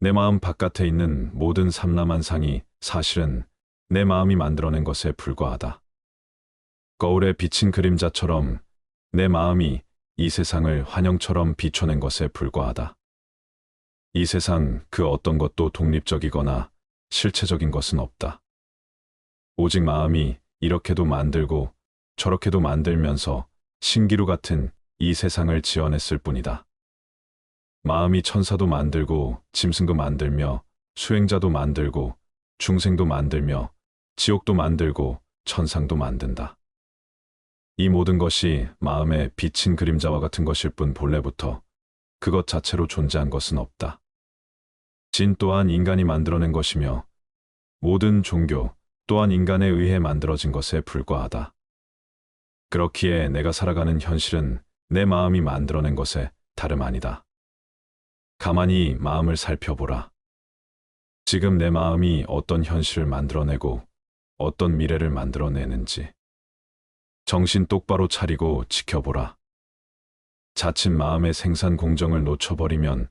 내 마음 바깥에 있는 모든 삼라만상이 사실은 내 마음이 만들어낸 것에 불과하다. 거울에 비친 그림자처럼 내 마음이 이 세상을 환영처럼 비춰낸 것에 불과하다. 이 세상 그 어떤 것도 독립적이거나 실체적인 것은 없다. 오직 마음이 이렇게도 만들고 저렇게도 만들면서 신기루 같은 이 세상을 지어냈을 뿐이다. 마음이 천사도 만들고 짐승도 만들며 수행자도 만들고 중생도 만들며 지옥도 만들고 천상도 만든다. 이 모든 것이 마음에 비친 그림자와 같은 것일 뿐 본래부터 그것 자체로 존재한 것은 없다. 진 또한 인간이 만들어낸 것이며 모든 종교 또한 인간에 의해 만들어진 것에 불과하다. 그렇기에 내가 살아가는 현실은 내 마음이 만들어낸 것에 다름 아니다. 가만히 마음을 살펴보라. 지금 내 마음이 어떤 현실을 만들어내고 어떤 미래를 만들어내는지 정신 똑바로 차리고 지켜보라. 자칫 마음의 생산 공정을 놓쳐버리면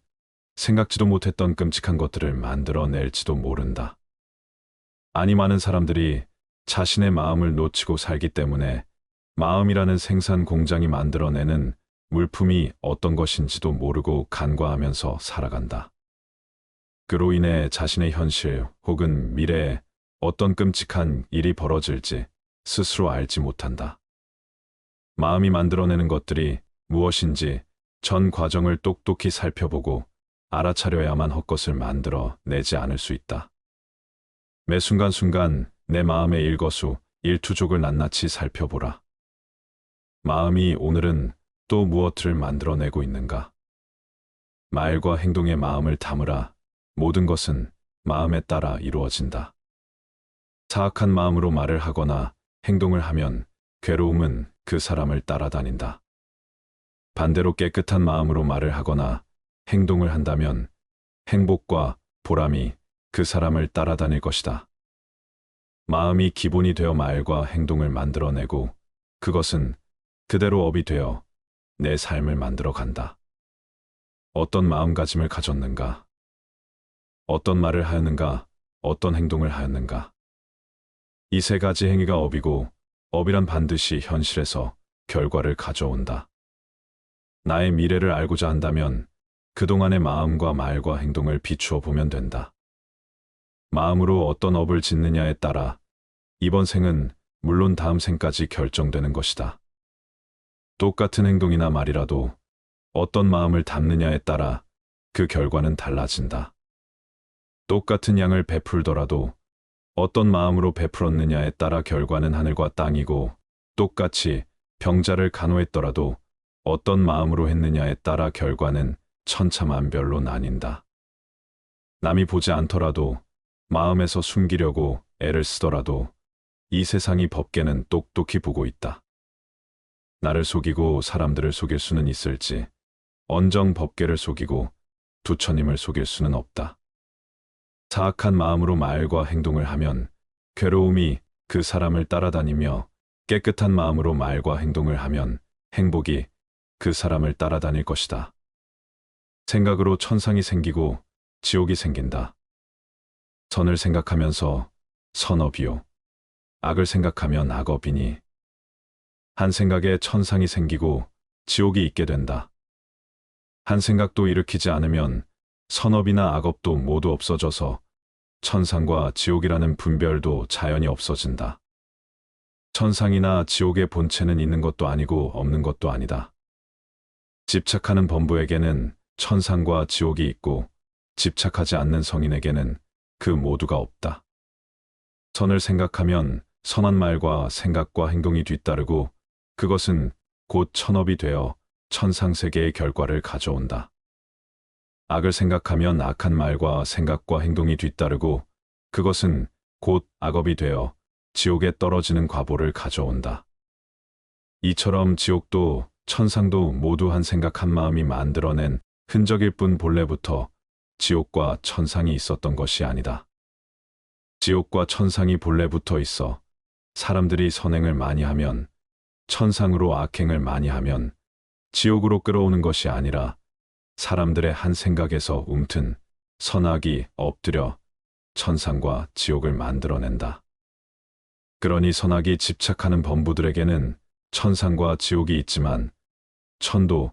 생각지도 못했던 끔찍한 것들을 만들어낼지도 모른다. 아니 많은 사람들이 자신의 마음을 놓치고 살기 때문에 마음이라는 생산 공장이 만들어내는 물품이 어떤 것인지도 모르고 간과하면서 살아간다. 그로 인해 자신의 현실 혹은 미래에 어떤 끔찍한 일이 벌어질지 스스로 알지 못한다. 마음이 만들어내는 것들이 무엇인지 전 과정을 똑똑히 살펴보고 알아차려야만 헛것을 만들어 내지 않을 수 있다. 매 순간순간 내 마음의 일거수, 일투족을 낱낱이 살펴보라. 마음이 오늘은 또 무엇을 만들어내고 있는가? 말과 행동에 마음을 담으라. 모든 것은 마음에 따라 이루어진다. 사악한 마음으로 말을 하거나 행동을 하면 괴로움은 그 사람을 따라다닌다. 반대로 깨끗한 마음으로 말을 하거나 행동을 한다면 행복과 보람이 그 사람을 따라다닐 것이다. 마음이 기본이 되어 말과 행동을 만들어내고 그것은 그대로 업이 되어 내 삶을 만들어 간다. 어떤 마음가짐을 가졌는가? 어떤 말을 하였는가? 어떤 행동을 하였는가? 이 세 가지 행위가 업이고 업이란 반드시 현실에서 결과를 가져온다. 나의 미래를 알고자 한다면 그동안의 마음과 말과 행동을 비추어 보면 된다. 마음으로 어떤 업을 짓느냐에 따라 이번 생은 물론 다음 생까지 결정되는 것이다. 똑같은 행동이나 말이라도 어떤 마음을 담느냐에 따라 그 결과는 달라진다. 똑같은 양을 베풀더라도 어떤 마음으로 베풀었느냐에 따라 결과는 하늘과 땅이고 똑같이 병자를 간호했더라도 어떤 마음으로 했느냐에 따라 결과는 천차만별로 나뉜다. 남이 보지 않더라도 마음에서 숨기려고 애를 쓰더라도 이 세상이 법계는 똑똑히 보고 있다. 나를 속이고 사람들을 속일 수는 있을지 언정 법계를 속이고 부처님을 속일 수는 없다. 사악한 마음으로 말과 행동을 하면 괴로움이 그 사람을 따라다니며 깨끗한 마음으로 말과 행동을 하면 행복이 그 사람을 따라다닐 것이다. 생각으로 천상이 생기고 지옥이 생긴다. 선을 생각하면서 선업이요. 악을 생각하면 악업이니 한 생각에 천상이 생기고 지옥이 있게 된다. 한 생각도 일으키지 않으면 선업이나 악업도 모두 없어져서 천상과 지옥이라는 분별도 자연히 없어진다. 천상이나 지옥의 본체는 있는 것도 아니고 없는 것도 아니다. 집착하는 범부에게는 천상과 지옥이 있고 집착하지 않는 성인에게는 그 모두가 없다. 선을 생각하면 선한 말과 생각과 행동이 뒤따르고 그것은 곧 천업이 되어 천상세계의 결과를 가져온다. 악을 생각하면 악한 말과 생각과 행동이 뒤따르고 그것은 곧 악업이 되어 지옥에 떨어지는 과보를 가져온다. 이처럼 지옥도 천상도 모두 한 생각 한 마음이 만들어낸 흔적일 뿐 본래부터 지옥과 천상이 있었던 것이 아니다. 지옥과 천상이 본래부터 있어 사람들이 선행을 많이 하면 천상으로 악행을 많이 하면 지옥으로 끌어오는 것이 아니라 사람들의 한 생각에서 움튼 선악이 엎드려 천상과 지옥을 만들어낸다. 그러니 선악이 집착하는 범부들에게는 천상과 지옥이 있지만 천도,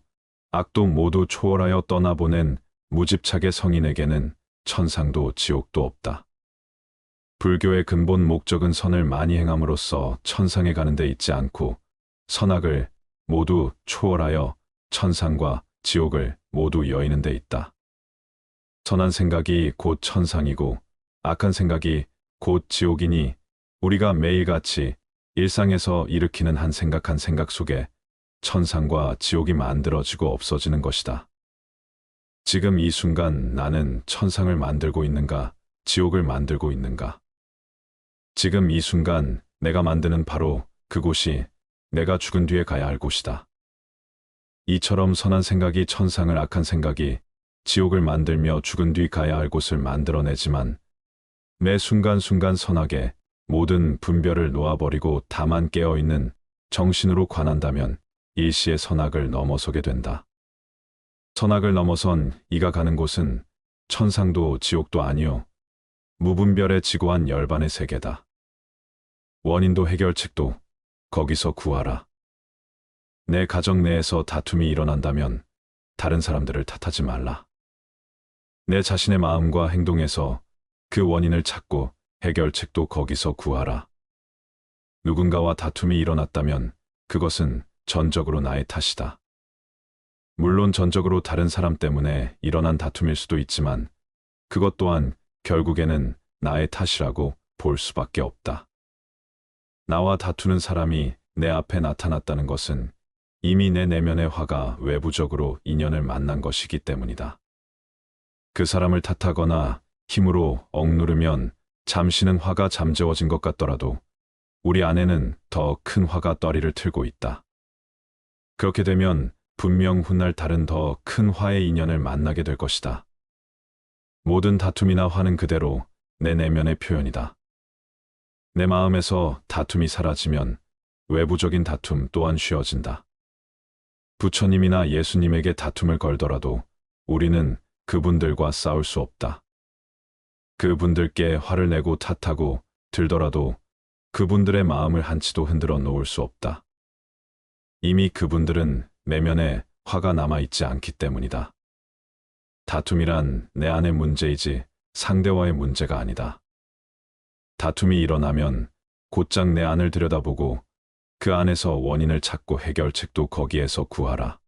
악도 모두 초월하여 떠나보낸 무집착의 성인에게는 천상도 지옥도 없다. 불교의 근본 목적은 선을 많이 행함으로써 천상에 가는 데 있지 않고 선악을 모두 초월하여 천상과 지옥을 모두 여의는 데 있다. 선한 생각이 곧 천상이고 악한 생각이 곧 지옥이니 우리가 매일같이 일상에서 일으키는 한 생각 속에 천상과 지옥이 만들어지고 없어지는 것이다. 지금 이 순간 나는 천상을 만들고 있는가, 지옥을 만들고 있는가? 지금 이 순간 내가 만드는 바로 그곳이 내가 죽은 뒤에 가야 할 곳이다. 이처럼 선한 생각이 천상을, 악한 생각이 지옥을 만들며 죽은 뒤 가야 할 곳을 만들어내지만 매 순간순간 선악의 모든 분별을 놓아버리고 다만 깨어있는 정신으로 관한다면 일시의 선악을 넘어서게 된다. 선악을 넘어선 이가 가는 곳은 천상도 지옥도 아니요 무분별의 지고한 열반의 세계다. 원인도 해결책도 거기서 구하라. 내 가정 내에서 다툼이 일어난다면 다른 사람들을 탓하지 말라. 내 자신의 마음과 행동에서 그 원인을 찾고 해결책도 거기서 구하라. 누군가와 다툼이 일어났다면 그것은 전적으로 나의 탓이다. 물론 전적으로 다른 사람 때문에 일어난 다툼일 수도 있지만 그것 또한 결국에는 나의 탓이라고 볼 수밖에 없다. 나와 다투는 사람이 내 앞에 나타났다는 것은 이미 내 내면의 화가 외부적으로 인연을 만난 것이기 때문이다. 그 사람을 탓하거나 힘으로 억누르면 잠시는 화가 잠재워진 것 같더라도 우리 안에는 더 큰 화가 떠리를 틀고 있다. 그렇게 되면 분명 훗날 다른 더 큰 화의 인연을 만나게 될 것이다. 모든 다툼이나 화는 그대로 내 내면의 표현이다. 내 마음에서 다툼이 사라지면 외부적인 다툼 또한 쉬어진다. 부처님이나 예수님에게 다툼을 걸더라도 우리는 그분들과 싸울 수 없다. 그분들께 화를 내고 탓하고 들더라도 그분들의 마음을 한치도 흔들어 놓을 수 없다. 이미 그분들은 내면에 화가 남아있지 않기 때문이다. 다툼이란 내 안의 문제이지 상대와의 문제가 아니다. 다툼이 일어나면 곧장 내 안을 들여다보고 그 안에서 원인을 찾고 해결책도 거기에서 구하라.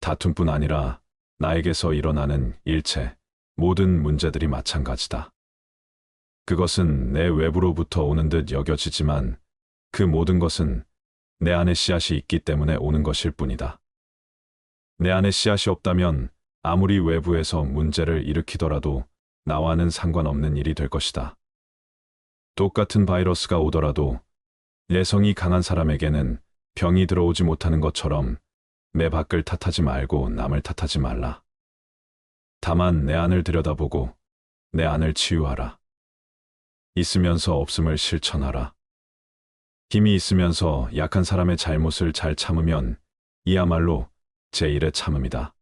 다툼뿐 아니라 나에게서 일어나는 일체 모든 문제들이 마찬가지다. 그것은 내 외부로부터 오는 듯 여겨지지만 그 모든 것은 내 안에 씨앗이 있기 때문에 오는 것일 뿐이다. 내 안에 씨앗이 없다면 아무리 외부에서 문제를 일으키더라도 나와는 상관없는 일이 될 것이다. 똑같은 바이러스가 오더라도 내성이 강한 사람에게는 병이 들어오지 못하는 것처럼 내 밖을 탓하지 말고 남을 탓하지 말라. 다만 내 안을 들여다보고 내 안을 치유하라. 있으면서 없음을 실천하라. 힘이 있으면서 약한 사람의 잘못을 잘 참으면 이야말로 제1의 참음이다.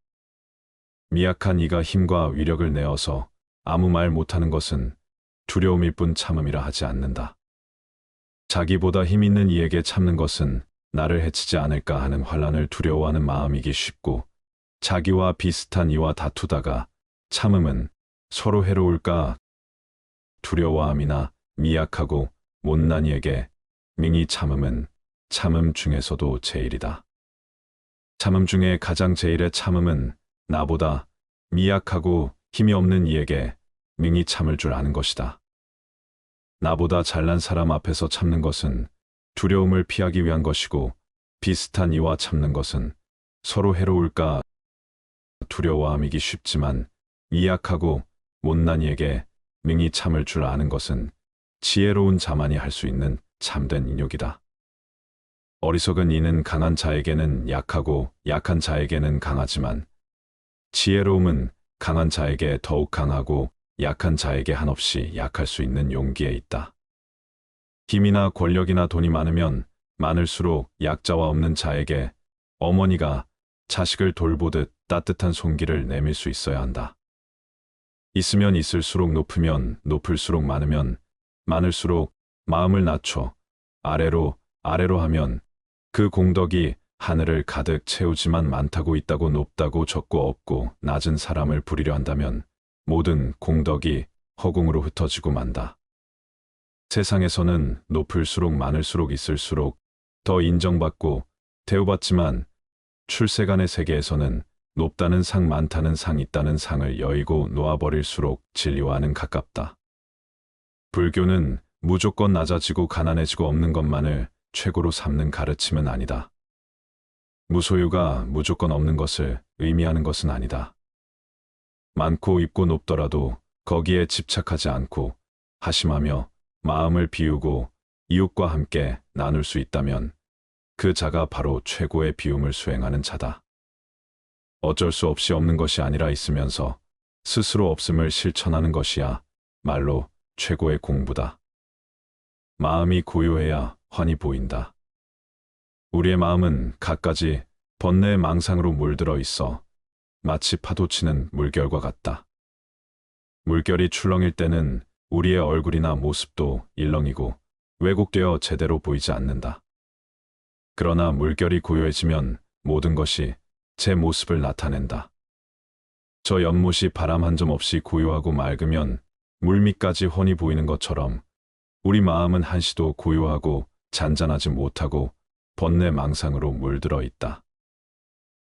미약한 이가 힘과 위력을 내어서 아무 말 못하는 것은 두려움일 뿐 참음이라 하지 않는다. 자기보다 힘 있는 이에게 참는 것은 나를 해치지 않을까 하는 환란을 두려워하는 마음이기 쉽고 자기와 비슷한 이와 다투다가 참음은 서로 해로울까 두려워함이나 미약하고 못난 이에게 능히 참음은 참음 중에서도 제일이다. 참음 중에 가장 제일의 참음은 나보다 미약하고 힘이 없는 이에게 능히 참을 줄 아는 것이다. 나보다 잘난 사람 앞에서 참는 것은 두려움을 피하기 위한 것이고 비슷한 이와 참는 것은 서로 해로울까 두려워함이기 쉽지만 미약하고 못난 이에게 능히 참을 줄 아는 것은 지혜로운 자만이 할 수 있는 참된 인욕이다. 어리석은 이는 강한 자에게는 약하고 약한 자에게는 강하지만 지혜로움은 강한 자에게 더욱 강하고 약한 자에게 한없이 약할 수 있는 용기에 있다. 힘이나 권력이나 돈이 많으면 많을수록 약자와 없는 자에게 어머니가 자식을 돌보듯 따뜻한 손길을 내밀 수 있어야 한다. 있으면 있을수록 높으면 높을수록 많으면 많을수록 마음을 낮춰 아래로 아래로 하면 그 공덕이 하늘을 가득 채우지만 많다고 있다고 높다고 적고 없고 낮은 사람을 부리려 한다면 모든 공덕이 허공으로 흩어지고 만다. 세상에서는 높을수록 많을수록 있을수록 더 인정받고 대우받지만 출세간의 세계에서는 높다는 상 많다는 상 있다는 상을 여의고 놓아버릴수록 진리와는 가깝다. 불교는 무조건 낮아지고 가난해지고 없는 것만을 최고로 삼는 가르침은 아니다. 무소유가 무조건 없는 것을 의미하는 것은 아니다. 많고 있고 높더라도 거기에 집착하지 않고 하심하며 마음을 비우고 이웃과 함께 나눌 수 있다면 그 자가 바로 최고의 비움을 수행하는 자다. 어쩔 수 없이 없는 것이 아니라 있으면서 스스로 없음을 실천하는 것이야 말로 최고의 공부다. 마음이 고요해야 환히 보인다. 우리의 마음은 갖가지 번뇌의 망상으로 물들어 있어 마치 파도치는 물결과 같다. 물결이 출렁일 때는 우리의 얼굴이나 모습도 일렁이고 왜곡되어 제대로 보이지 않는다. 그러나 물결이 고요해지면 모든 것이 제 모습을 나타낸다. 저 연못이 바람 한 점 없이 고요하고 맑으면 물밑까지 훤히 보이는 것처럼 우리 마음은 한시도 고요하고 잔잔하지 못하고 번뇌 망상으로 물들어 있다.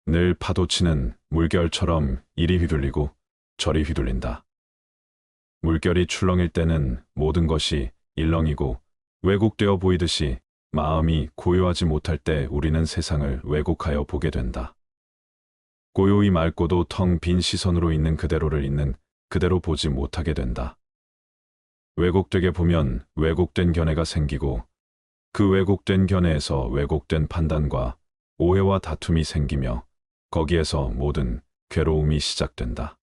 늘 파도치는 물결처럼 이리 휘둘리고 저리 휘둘린다. 물결이 출렁일 때는 모든 것이 일렁이고 왜곡되어 보이듯이 마음이 고요하지 못할 때 우리는 세상을 왜곡하여 보게 된다. 고요히 맑고도 텅 빈 시선으로 있는 그대로를 있는 그대로 보지 못하게 된다. 왜곡되게 보면 왜곡된 견해가 생기고 그 왜곡된 견해에서 왜곡된 판단과 오해와 다툼이 생기며 거기에서 모든 괴로움이 시작된다.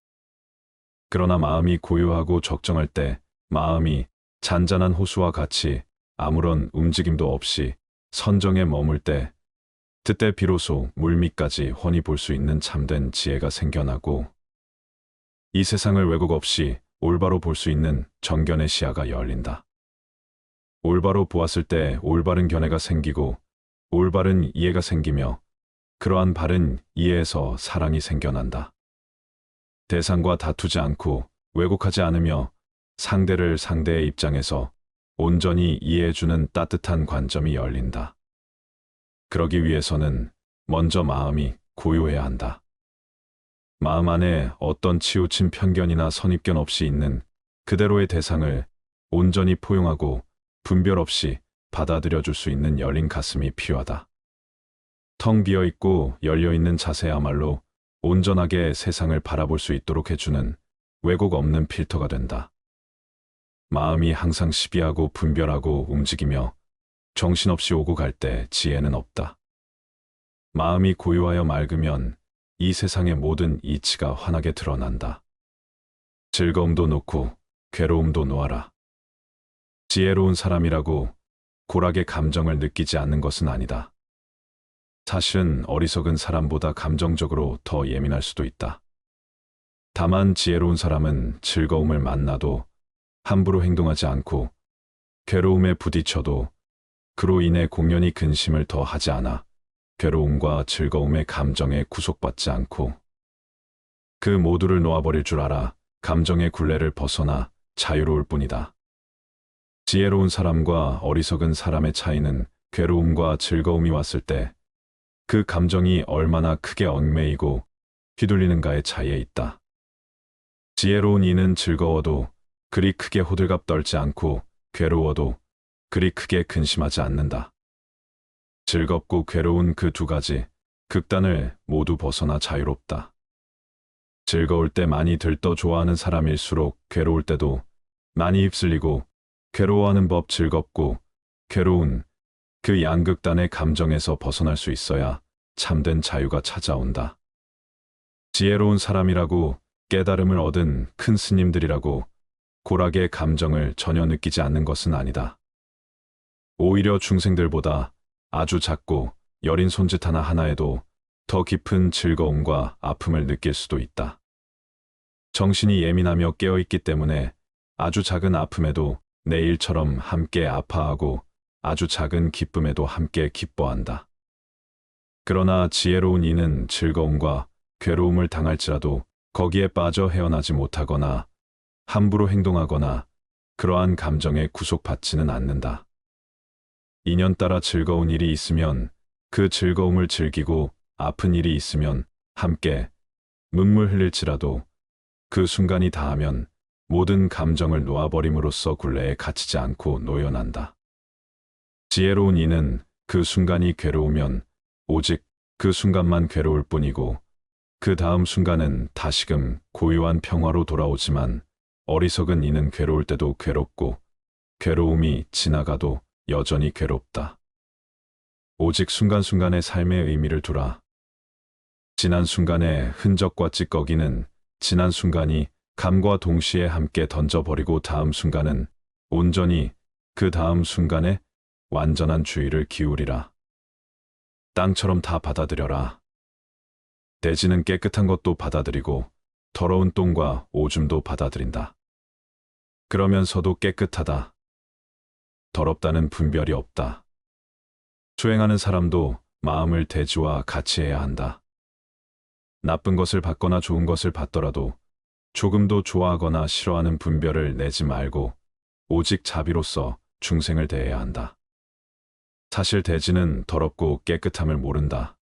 그러나 마음이 고요하고 적정할 때 마음이 잔잔한 호수와 같이 아무런 움직임도 없이 선정에 머물 때 그때 비로소 물밑까지 훤히 볼 수 있는 참된 지혜가 생겨나고 이 세상을 왜곡 없이 올바로 볼 수 있는 정견의 시야가 열린다. 올바로 보았을 때 올바른 견해가 생기고 올바른 이해가 생기며 그러한 바른 이해에서 사랑이 생겨난다. 대상과 다투지 않고 왜곡하지 않으며 상대를 상대의 입장에서 온전히 이해해주는 따뜻한 관점이 열린다. 그러기 위해서는 먼저 마음이 고요해야 한다. 마음 안에 어떤 치우친 편견이나 선입견 없이 있는 그대로의 대상을 온전히 포용하고 분별 없이 받아들여줄 수 있는 열린 가슴이 필요하다. 텅 비어있고 열려있는 자세야말로 온전하게 세상을 바라볼 수 있도록 해주는 왜곡 없는 필터가 된다. 마음이 항상 시비하고 분별하고 움직이며 정신없이 오고 갈 때 지혜는 없다. 마음이 고요하여 맑으면 이 세상의 모든 이치가 환하게 드러난다. 즐거움도 놓고 괴로움도 놓아라. 지혜로운 사람이라고 고락의 감정을 느끼지 않는 것은 아니다. 사실은 어리석은 사람보다 감정적으로 더 예민할 수도 있다. 다만 지혜로운 사람은 즐거움을 만나도 함부로 행동하지 않고 괴로움에 부딪혀도 그로 인해 공연히 근심을 더 하지 않아 괴로움과 즐거움의 감정에 구속받지 않고 그 모두를 놓아버릴 줄 알아 감정의 굴레를 벗어나 자유로울 뿐이다. 지혜로운 사람과 어리석은 사람의 차이는 괴로움과 즐거움이 왔을 때 그 감정이 얼마나 크게 얽매이고 휘둘리는가의 차이에 있다. 지혜로운 이는 즐거워도 그리 크게 호들갑 떨지 않고 괴로워도 그리 크게 근심하지 않는다. 즐겁고 괴로운 그 두 가지 극단을 모두 벗어나 자유롭다. 즐거울 때 많이 들떠 좋아하는 사람일수록 괴로울 때도 많이 휩쓸리고 괴로워하는 법 즐겁고 괴로운 그 양극단의 감정에서 벗어날 수 있어야 참된 자유가 찾아온다. 지혜로운 사람이라고 깨달음을 얻은 큰 스님들이라고 고락의 감정을 전혀 느끼지 않는 것은 아니다. 오히려 중생들보다 아주 작고 여린 손짓 하나하나에도 더 깊은 즐거움과 아픔을 느낄 수도 있다. 정신이 예민하며 깨어있기 때문에 아주 작은 아픔에도 내일처럼 함께 아파하고 아주 작은 기쁨에도 함께 기뻐한다. 그러나 지혜로운 이는 즐거움과 괴로움을 당할지라도 거기에 빠져 헤어나지 못하거나 함부로 행동하거나 그러한 감정에 구속받지는 않는다. 인연 따라 즐거운 일이 있으면 그 즐거움을 즐기고 아픈 일이 있으면 함께 눈물 흘릴지라도 그 순간이 다하면 모든 감정을 놓아버림으로써 굴레에 갇히지 않고 노연한다. 지혜로운 이는 그 순간이 괴로우면 오직 그 순간만 괴로울 뿐이고 그 다음 순간은 다시금 고요한 평화로 돌아오지만 어리석은 이는 괴로울 때도 괴롭고 괴로움이 지나가도 여전히 괴롭다. 오직 순간순간의 삶의 의미를 두라. 지난 순간의 흔적과 찌꺼기는 지난 순간이 감과 동시에 함께 던져버리고 다음 순간은 온전히 그 다음 순간에 완전한 주의를 기울이라. 땅처럼 다 받아들여라. 대지는 깨끗한 것도 받아들이고 더러운 똥과 오줌도 받아들인다. 그러면서도 깨끗하다. 더럽다는 분별이 없다. 수행하는 사람도 마음을 대지와 같이 해야 한다. 나쁜 것을 받거나 좋은 것을 받더라도 조금도 좋아하거나 싫어하는 분별을 내지 말고 오직 자비로서 중생을 대해야 한다. 사실 대지는 더럽고 깨끗함을 모른다.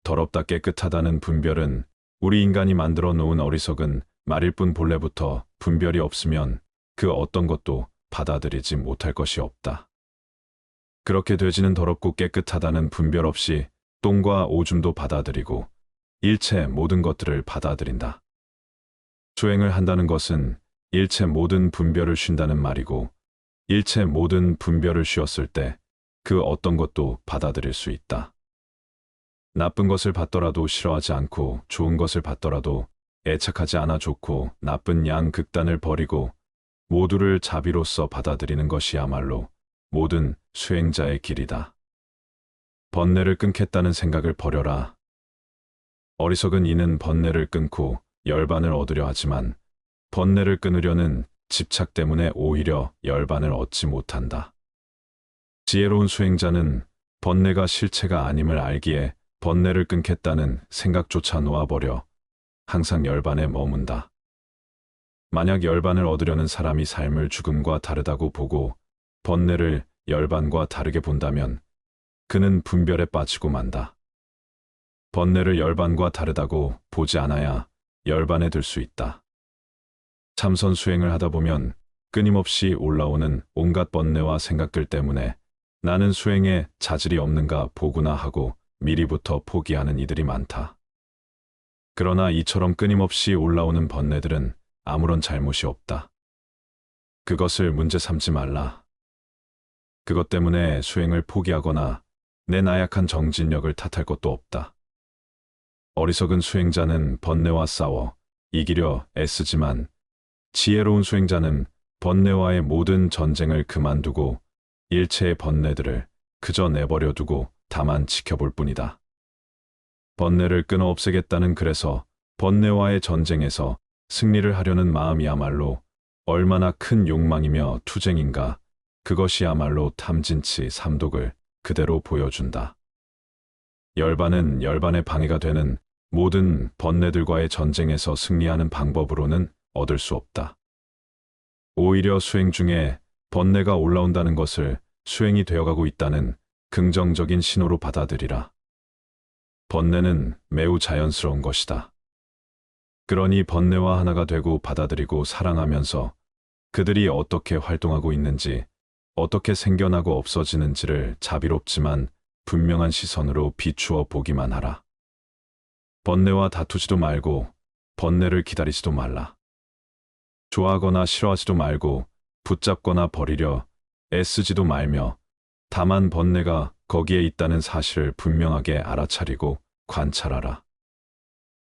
더럽다 깨끗하다는 분별은 우리 인간이 만들어 놓은 어리석은 말일 뿐 본래부터 분별이 없으면 그 어떤 것도 받아들이지 못할 것이 없다. 그렇게 돼지는 더럽고 깨끗하다는 분별 없이 똥과 오줌도 받아들이고 일체 모든 것들을 받아들인다. 수행을 한다는 것은 일체 모든 분별을 쉰다는 말이고 일체 모든 분별을 쉬었을 때 그 어떤 것도 받아들일 수 있다. 나쁜 것을 받더라도 싫어하지 않고 좋은 것을 받더라도 애착하지 않아 좋고 나쁜 양 극단을 버리고 모두를 자비로서 받아들이는 것이야말로 모든 수행자의 길이다. 번뇌를 끊겠다는 생각을 버려라. 어리석은 이는 번뇌를 끊고 열반을 얻으려 하지만 번뇌를 끊으려는 집착 때문에 오히려 열반을 얻지 못한다. 지혜로운 수행자는 번뇌가 실체가 아님을 알기에 번뇌를 끊겠다는 생각조차 놓아버려 항상 열반에 머문다. 만약 열반을 얻으려는 사람이 삶을 죽음과 다르다고 보고 번뇌를 열반과 다르게 본다면 그는 분별에 빠지고 만다. 번뇌를 열반과 다르다고 보지 않아야 열반에 들 수 있다. 참선 수행을 하다 보면 끊임없이 올라오는 온갖 번뇌와 생각들 때문에 나는 수행에 자질이 없는가 보구나 하고 미리부터 포기하는 이들이 많다. 그러나 이처럼 끊임없이 올라오는 번뇌들은 아무런 잘못이 없다. 그것을 문제 삼지 말라. 그것 때문에 수행을 포기하거나 내 나약한 정진력을 탓할 것도 없다. 어리석은 수행자는 번뇌와 싸워 이기려 애쓰지만 지혜로운 수행자는 번뇌와의 모든 전쟁을 그만두고 일체의 번뇌들을 그저 내버려 두고 다만 지켜볼 뿐이다. 번뇌를 끊어 없애겠다는 그래서 번뇌와의 전쟁에서 승리를 하려는 마음이야말로 얼마나 큰 욕망이며 투쟁인가. 그것이야말로 탐진치 삼독을 그대로 보여준다. 열반은 열반의 방해가 되는 모든 번뇌들과의 전쟁에서 승리하는 방법으로는 얻을 수 없다. 오히려 수행 중에 번뇌가 올라온다는 것을 수행이 되어가고 있다는 긍정적인 신호로 받아들이라. 번뇌는 매우 자연스러운 것이다. 그러니 번뇌와 하나가 되고 받아들이고 사랑하면서 그들이 어떻게 활동하고 있는지, 어떻게 생겨나고 없어지는지를 자비롭지만 분명한 시선으로 비추어 보기만 하라. 번뇌와 다투지도 말고 번뇌를 기다리지도 말라. 좋아하거나 싫어하지도 말고 붙잡거나 버리려 애쓰지도 말며 다만 번뇌가 거기에 있다는 사실을 분명하게 알아차리고 관찰하라.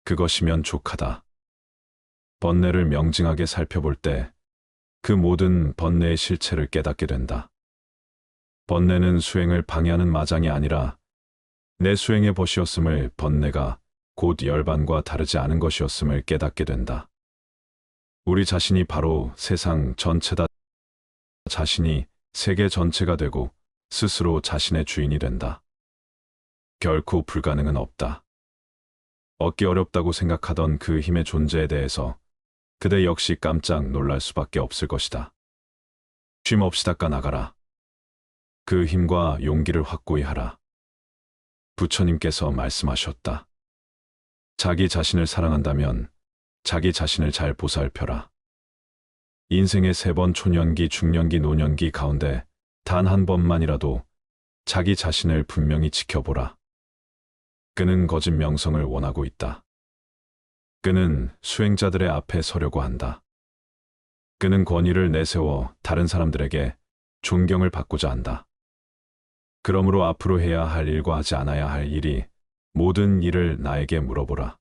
그것이면 족하다. 번뇌를 명징하게 살펴볼 때 그 모든 번뇌의 실체를 깨닫게 된다. 번뇌는 수행을 방해하는 마장이 아니라 내 수행의 벗이었음을, 번뇌가 곧 열반과 다르지 않은 것이었음을 깨닫게 된다. 우리 자신이 바로 세상 전체다. 자신이 세계 전체가 되고 스스로 자신의 주인이 된다. 결코 불가능은 없다. 얻기 어렵다고 생각하던 그 힘의 존재에 대해서 그대 역시 깜짝 놀랄 수밖에 없을 것이다. 쉼 없이 닦아 나가라. 그 힘과 용기를 확고히 하라. 부처님께서 말씀하셨다. 자기 자신을 사랑한다면 자기 자신을 잘 보살펴라. 인생의 3번 초년기, 중년기, 노년기 가운데 단 한 번만이라도 자기 자신을 분명히 지켜보라. 그는 거짓 명성을 원하고 있다. 그는 수행자들의 앞에 서려고 한다. 그는 권위를 내세워 다른 사람들에게 존경을 받고자 한다. 그러므로 앞으로 해야 할 일과 하지 않아야 할 일이 모든 일을 나에게 물어보라.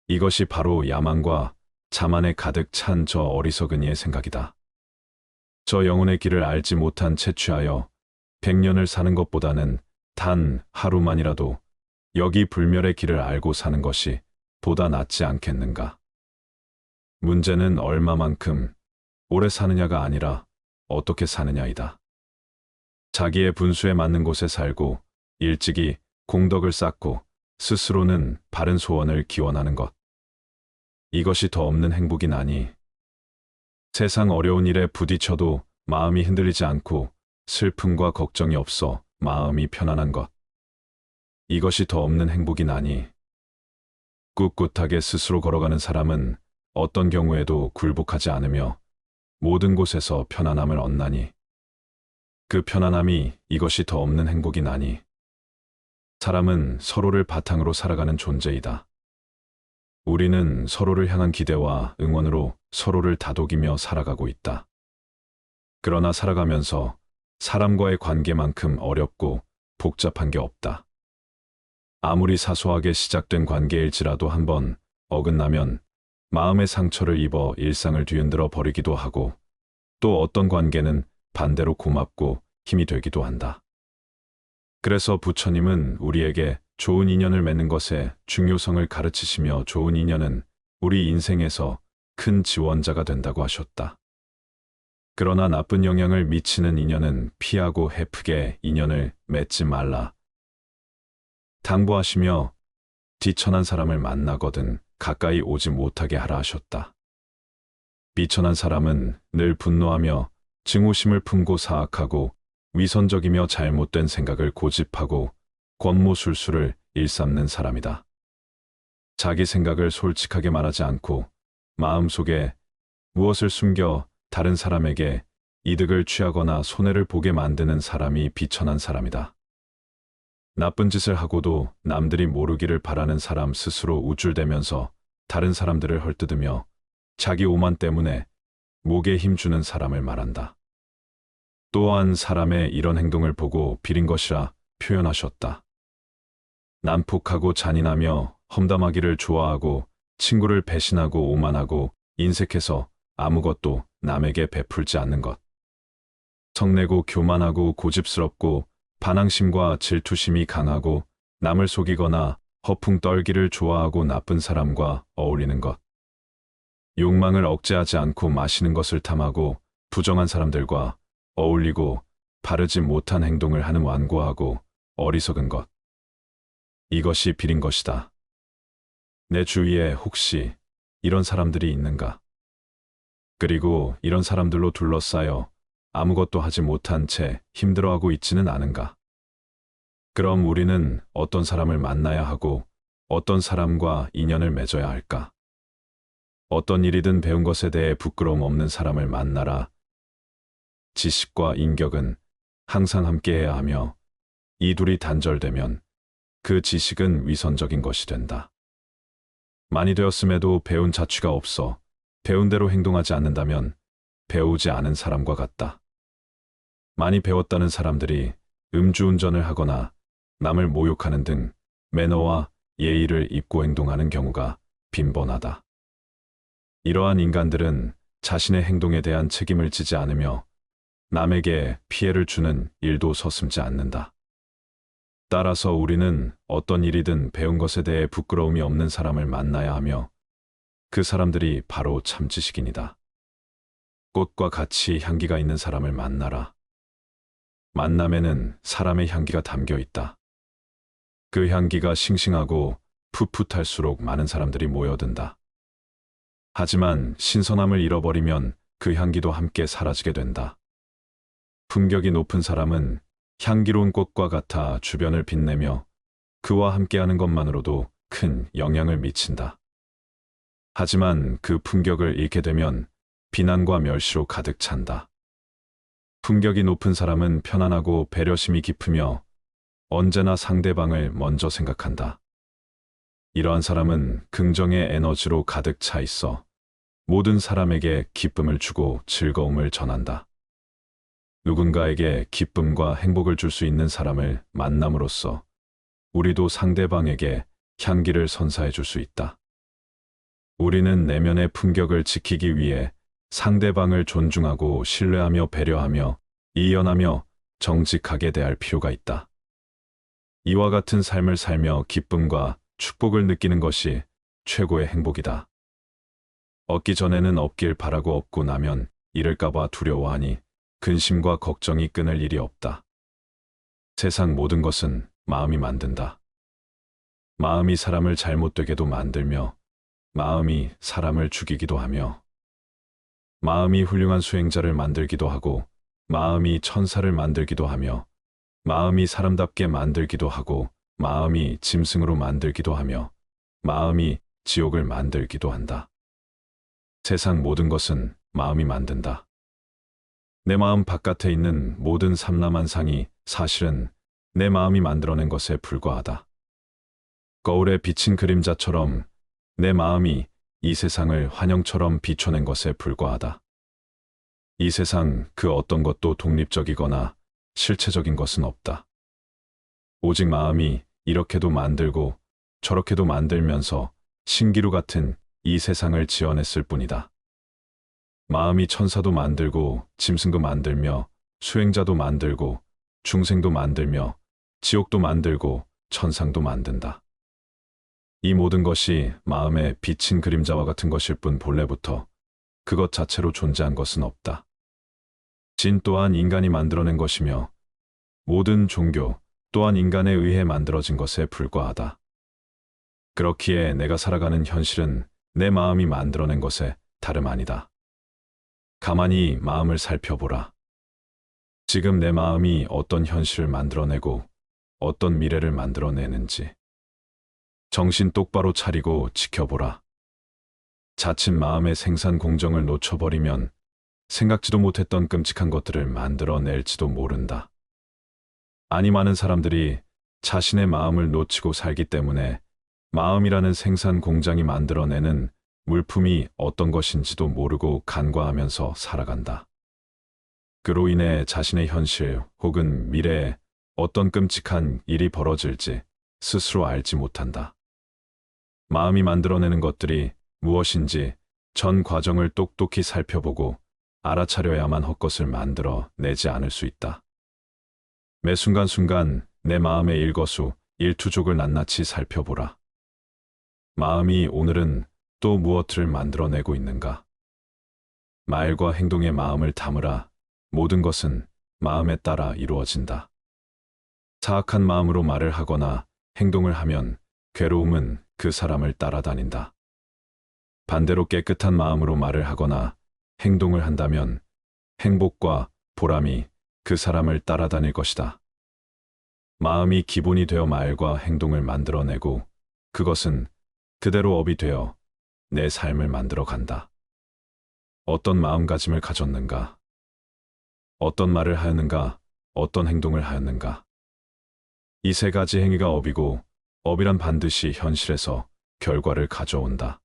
이것이 바로 야망과 자만에 가득 찬 저 어리석은 이의 생각이다. 저 영혼의 길을 알지 못한 채 취하여 100년을 사는 것보다는 단 하루만이라도 여기 불멸의 길을 알고 사는 것이 보다 낫지 않겠는가. 문제는 얼마만큼 오래 사느냐가 아니라 어떻게 사느냐이다. 자기의 분수에 맞는 곳에 살고 일찍이 공덕을 쌓고 스스로는 바른 소원을 기원하는 것. 이것이 더 없는 행복이나니. 세상 어려운 일에 부딪혀도 마음이 흔들리지 않고 슬픔과 걱정이 없어 마음이 편안한 것. 이것이 더 없는 행복이나니. 꿋꿋하게 스스로 걸어가는 사람은 어떤 경우에도 굴복하지 않으며 모든 곳에서 편안함을 얻나니. 그 편안함이 이것이 더 없는 행복이나니. 사람은 서로를 바탕으로 살아가는 존재이다. 우리는 서로를 향한 기대와 응원으로 서로를 다독이며 살아가고 있다. 그러나 살아가면서 사람과의 관계만큼 어렵고 복잡한 게 없다. 아무리 사소하게 시작된 관계일지라도 한번 어긋나면 마음의 상처를 입어 일상을 뒤흔들어 버리기도 하고, 또 어떤 관계는 반대로 고맙고 힘이 되기도 한다. 그래서 부처님은 우리에게 좋은 인연을 맺는 것의 중요성을 가르치시며 좋은 인연은 우리 인생에서 큰 지원자가 된다고 하셨다. 그러나 나쁜 영향을 미치는 인연은 피하고 헤프게 인연을 맺지 말라. 당부하시며 비천한 사람을 만나거든 가까이 오지 못하게 하라 하셨다. 비천한 사람은 늘 분노하며 증오심을 품고 사악하고 위선적이며 잘못된 생각을 고집하고 권모술수를 일삼는 사람이다. 자기 생각을 솔직하게 말하지 않고 마음속에 무엇을 숨겨 다른 사람에게 이득을 취하거나 손해를 보게 만드는 사람이 비천한 사람이다. 나쁜 짓을 하고도 남들이 모르기를 바라는 사람 스스로 우쭐대면서 다른 사람들을 헐뜯으며 자기 오만 때문에 목에 힘주는 사람을 말한다. 또한 사람의 이런 행동을 보고 비린 것이라 표현하셨다. 난폭하고 잔인하며 험담하기를 좋아하고 친구를 배신하고 오만하고 인색해서 아무것도 남에게 베풀지 않는 것. 성내고 교만하고 고집스럽고 반항심과 질투심이 강하고 남을 속이거나 허풍 떨기를 좋아하고 나쁜 사람과 어울리는 것. 욕망을 억제하지 않고 마시는 것을 탐하고 부정한 사람들과 어울리고 바르지 못한 행동을 하는 완고하고 어리석은 것. 이것이 비린 것이다. 내 주위에 혹시 이런 사람들이 있는가? 그리고 이런 사람들로 둘러싸여 아무것도 하지 못한 채 힘들어하고 있지는 않은가? 그럼 우리는 어떤 사람을 만나야 하고 어떤 사람과 인연을 맺어야 할까? 어떤 일이든 배운 것에 대해 부끄러움 없는 사람을 만나라. 지식과 인격은 항상 함께해야 하며 이 둘이 단절되면 그 지식은 위선적인 것이 된다. 많이 되었음에도 배운 자취가 없어 배운 대로 행동하지 않는다면 배우지 않은 사람과 같다. 많이 배웠다는 사람들이 음주운전을 하거나 남을 모욕하는 등 매너와 예의를 잊고 행동하는 경우가 빈번하다. 이러한 인간들은 자신의 행동에 대한 책임을 지지 않으며 남에게 피해를 주는 일도 서슴지 않는다. 따라서 우리는 어떤 일이든 배운 것에 대해 부끄러움이 없는 사람을 만나야 하며 그 사람들이 바로 참지식인이다. 꽃과 같이 향기가 있는 사람을 만나라. 만남에는 사람의 향기가 담겨 있다. 그 향기가 싱싱하고 풋풋할수록 많은 사람들이 모여든다. 하지만 신선함을 잃어버리면 그 향기도 함께 사라지게 된다. 품격이 높은 사람은 향기로운 꽃과 같아 주변을 빛내며 그와 함께하는 것만으로도 큰 영향을 미친다. 하지만 그 품격을 잃게 되면 비난과 멸시로 가득 찬다. 품격이 높은 사람은 편안하고 배려심이 깊으며 언제나 상대방을 먼저 생각한다. 이러한 사람은 긍정의 에너지로 가득 차 있어 모든 사람에게 기쁨을 주고 즐거움을 전한다. 누군가에게 기쁨과 행복을 줄 수 있는 사람을 만남으로써 우리도 상대방에게 향기를 선사해 줄 수 있다. 우리는 내면의 품격을 지키기 위해 상대방을 존중하고 신뢰하며 배려하며 이연하며 정직하게 대할 필요가 있다. 이와 같은 삶을 살며 기쁨과 축복을 느끼는 것이 최고의 행복이다. 얻기 전에는 없길 바라고 얻고 나면 잃을까봐 두려워하니 근심과 걱정이 끊을 일이 없다. 세상 모든 것은 마음이 만든다. 마음이 사람을 잘못되게도 만들며 마음이 사람을 죽이기도 하며 마음이 훌륭한 수행자를 만들기도 하고 마음이 천사를 만들기도 하며 마음이 사람답게 만들기도 하고 마음이 짐승으로 만들기도 하며 마음이 지옥을 만들기도 한다. 세상 모든 것은 마음이 만든다. 내 마음 바깥에 있는 모든 삼라만상이 사실은 내 마음이 만들어낸 것에 불과하다. 거울에 비친 그림자처럼 내 마음이 이 세상을 환영처럼 비춰낸 것에 불과하다. 이 세상 그 어떤 것도 독립적이거나 실체적인 것은 없다. 오직 마음이 이렇게도 만들고 저렇게도 만들면서 신기루 같은 이 세상을 지어냈을 뿐이다. 마음이 천사도 만들고 짐승도 만들며 수행자도 만들고 중생도 만들며 지옥도 만들고 천상도 만든다. 이 모든 것이 마음에 비친 그림자와 같은 것일 뿐 본래부터 그것 자체로 존재한 것은 없다. 진 또한 인간이 만들어낸 것이며 모든 종교 또한 인간에 의해 만들어진 것에 불과하다. 그렇기에 내가 살아가는 현실은 내 마음이 만들어낸 것에 다름 아니다. 가만히 마음을 살펴보라. 지금 내 마음이 어떤 현실을 만들어내고 어떤 미래를 만들어내는지 정신 똑바로 차리고 지켜보라. 자칫 마음의 생산 공정을 놓쳐버리면 생각지도 못했던 끔찍한 것들을 만들어낼지도 모른다. 아니 많은 사람들이 자신의 마음을 놓치고 살기 때문에 마음이라는 생산 공장이 만들어내는 물품이 어떤 것인지도 모르고 간과하면서 살아간다. 그로 인해 자신의 현실 혹은 미래에 어떤 끔찍한 일이 벌어질지 스스로 알지 못한다. 마음이 만들어내는 것들이 무엇인지 전 과정을 똑똑히 살펴보고 알아차려야만 헛것을 만들어 내지 않을 수 있다. 매 순간순간 내 마음의 일거수, 일투족을 낱낱이 살펴보라. 마음이 오늘은 또 무엇을 만들어내고 있는가? 말과 행동에 마음을 담으라. 모든 것은 마음에 따라 이루어진다. 사악한 마음으로 말을 하거나 행동을 하면 괴로움은 그 사람을 따라다닌다. 반대로 깨끗한 마음으로 말을 하거나 행동을 한다면 행복과 보람이 그 사람을 따라다닐 것이다. 마음이 기본이 되어 말과 행동을 만들어내고 그것은 그대로 업이 되어 내 삶을 만들어 간다. 어떤 마음가짐을 가졌는가? 어떤 말을 하였는가? 어떤 행동을 하였는가? 이 세 가지 행위가 업이고 업이란 반드시 현실에서 결과를 가져온다.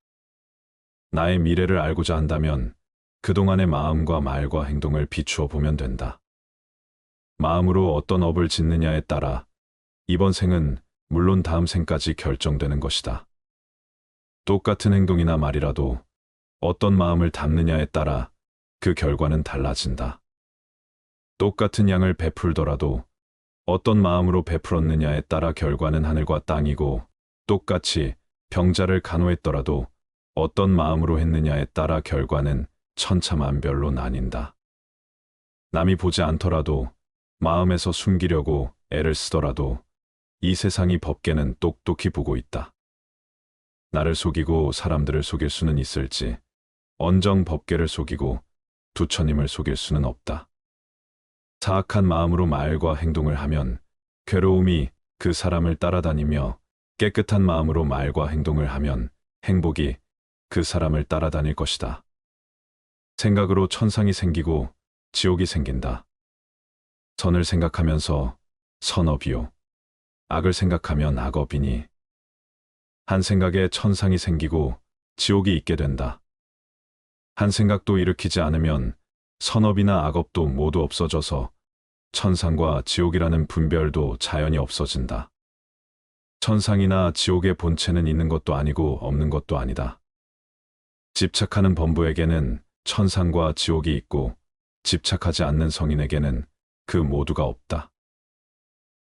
나의 미래를 알고자 한다면 그동안의 마음과 말과 행동을 비추어 보면 된다. 마음으로 어떤 업을 짓느냐에 따라 이번 생은 물론 다음 생까지 결정되는 것이다. 똑같은 행동이나 말이라도 어떤 마음을 담느냐에 따라 그 결과는 달라진다. 똑같은 양을 베풀더라도 어떤 마음으로 베풀었느냐에 따라 결과는 하늘과 땅이고 똑같이 병자를 간호했더라도 어떤 마음으로 했느냐에 따라 결과는 천차만별로 나뉜다. 남이 보지 않더라도 마음에서 숨기려고 애를 쓰더라도 이 세상이 법계는 똑똑히 보고 있다. 나를 속이고 사람들을 속일 수는 있을지 언정 법계를 속이고 부처님을 속일 수는 없다. 사악한 마음으로 말과 행동을 하면 괴로움이 그 사람을 따라다니며 깨끗한 마음으로 말과 행동을 하면 행복이 그 사람을 따라다닐 것이다. 생각으로 천상이 생기고 지옥이 생긴다. 선을 생각하면서 선업이요. 악을 생각하면 악업이니. 한 생각에 천상이 생기고 지옥이 있게 된다. 한 생각도 일으키지 않으면 선업이나 악업도 모두 없어져서 천상과 지옥이라는 분별도 자연히 없어진다. 천상이나 지옥의 본체는 있는 것도 아니고 없는 것도 아니다. 집착하는 범부에게는 천상과 지옥이 있고 집착하지 않는 성인에게는 그 모두가 없다.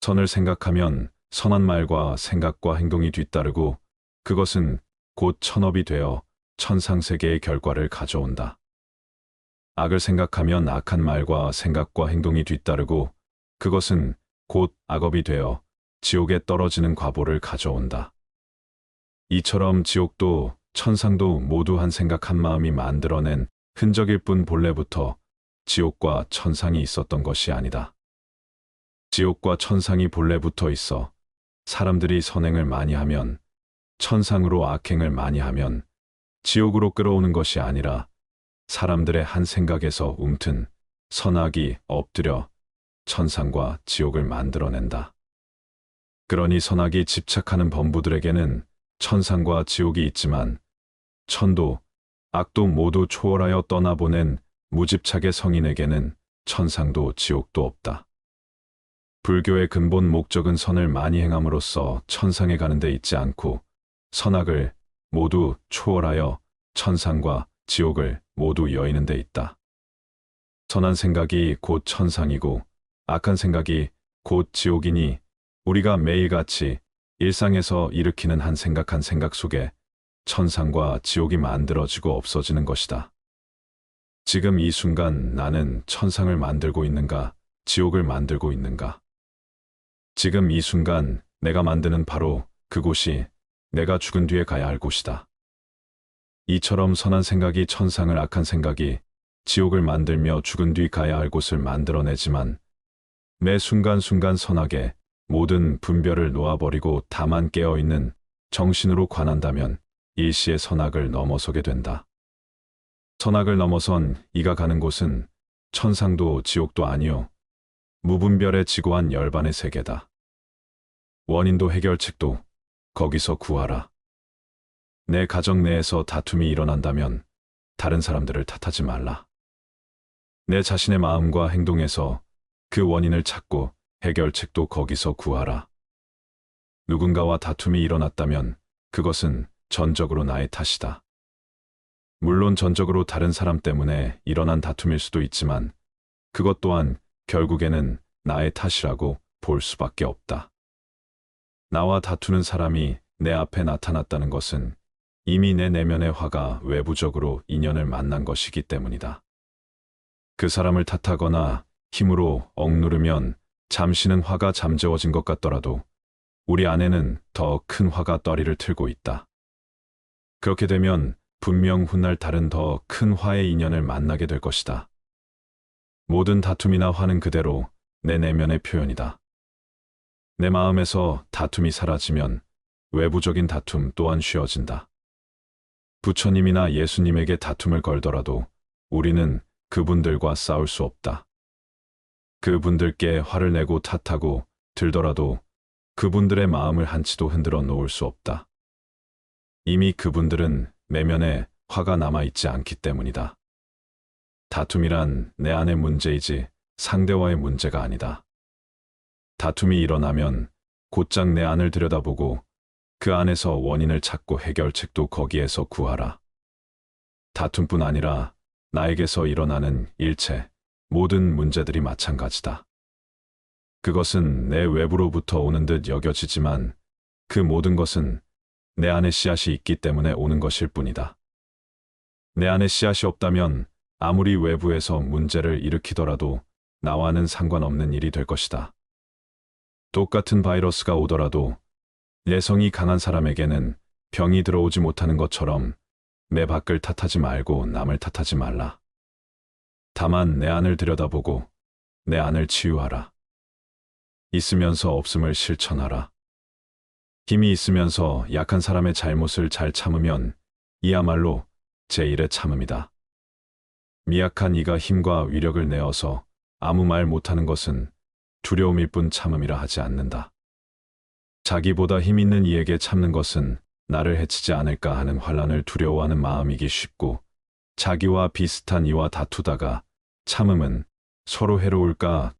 선을 생각하면 선한 말과 생각과 행동이 뒤따르고 그것은 곧 천업이 되어 천상세계의 결과를 가져온다. 악을 생각하면 악한 말과 생각과 행동이 뒤따르고 그것은 곧 악업이 되어 지옥에 떨어지는 과보를 가져온다. 이처럼 지옥도 천상도 모두 한 생각 한 마음이 만들어낸 흔적일 뿐 본래부터 지옥과 천상이 있었던 것이 아니다. 지옥과 천상이 본래부터 있어 사람들이 선행을 많이 하면 천상으로 악행을 많이 하면 지옥으로 끌어오는 것이 아니라 사람들의 한 생각에서 움튼 선악이 엎드려 천상과 지옥을 만들어낸다. 그러니 선악이 집착하는 범부들에게는 천상과 지옥이 있지만 천도 악도 모두 초월하여 떠나보낸 무집착의 성인에게는 천상도 지옥도 없다. 불교의 근본 목적은 선을 많이 행함으로써 천상에 가는 데 있지 않고 선악을 모두 초월하여 천상과 지옥을 모두 여의는 데 있다. 선한 생각이 곧 천상이고 악한 생각이 곧 지옥이니 우리가 매일같이 일상에서 일으키는 한 생각 속에 천상과 지옥이 만들어지고 없어지는 것이다. 지금 이 순간 나는 천상을 만들고 있는가, 지옥을 만들고 있는가? 지금 이 순간 내가 만드는 바로 그곳이 내가 죽은 뒤에 가야 할 곳이다. 이처럼 선한 생각이 천상을 악한 생각이 지옥을 만들며 죽은 뒤 가야 할 곳을 만들어내지만 매 순간순간 선악에 모든 분별을 놓아버리고 다만 깨어있는 정신으로 관한다면 일시의 선악을 넘어서게 된다. 선악을 넘어선 이가 가는 곳은 천상도 지옥도 아니요 무분별의 지고한 열반의 세계다. 원인도 해결책도 거기서 구하라. 내 가정 내에서 다툼이 일어난다면 다른 사람들을 탓하지 말라. 내 자신의 마음과 행동에서 그 원인을 찾고 해결책도 거기서 구하라. 누군가와 다툼이 일어났다면 그것은 전적으로 나의 탓이다. 물론 전적으로 다른 사람 때문에 일어난 다툼일 수도 있지만 그것 또한 결국에는 나의 탓이라고 볼 수밖에 없다. 나와 다투는 사람이 내 앞에 나타났다는 것은 이미 내 내면의 화가 외부적으로 인연을 만난 것이기 때문이다. 그 사람을 탓하거나 힘으로 억누르면 잠시는 화가 잠재워진 것 같더라도 우리 안에는 더 큰 화가 떠리를 틀고 있다. 그렇게 되면 분명 훗날 다른 더 큰 화의 인연을 만나게 될 것이다. 모든 다툼이나 화는 그대로 내 내면의 표현이다. 내 마음에서 다툼이 사라지면 외부적인 다툼 또한 쉬어진다. 부처님이나 예수님에게 다툼을 걸더라도 우리는 그분들과 싸울 수 없다. 그분들께 화를 내고 탓하고 들더라도 그분들의 마음을 한치도 흔들어 놓을 수 없다. 이미 그분들은 내면에 화가 남아있지 않기 때문이다. 다툼이란 내 안의 문제이지 상대와의 문제가 아니다. 다툼이 일어나면 곧장 내 안을 들여다보고 그 안에서 원인을 찾고 해결책도 거기에서 구하라. 다툼뿐 아니라 나에게서 일어나는 일체 모든 문제들이 마찬가지다. 그것은 내 외부로부터 오는 듯 여겨지지만 그 모든 것은 내 안에 씨앗이 있기 때문에 오는 것일 뿐이다. 내 안에 씨앗이 없다면 아무리 외부에서 문제를 일으키더라도 나와는 상관없는 일이 될 것이다. 똑같은 바이러스가 오더라도 내성이 강한 사람에게는 병이 들어오지 못하는 것처럼 내 밖을 탓하지 말고 남을 탓하지 말라. 다만 내 안을 들여다보고 내 안을 치유하라. 있으면서 없음을 실천하라. 힘이 있으면서 약한 사람의 잘못을 잘 참으면 이야말로 제1의 참음이다. 미약한 이가 힘과 위력을 내어서 아무 말 못하는 것은 두려움일 뿐 참음이라 하지 않는다. 자기보다 힘 있는 이에게 참는 것은 나를 해치지 않을까 하는 환란을 두려워하는 마음이기 쉽고, 자기와 비슷한 이와 다투다가 참음은 서로 해로울까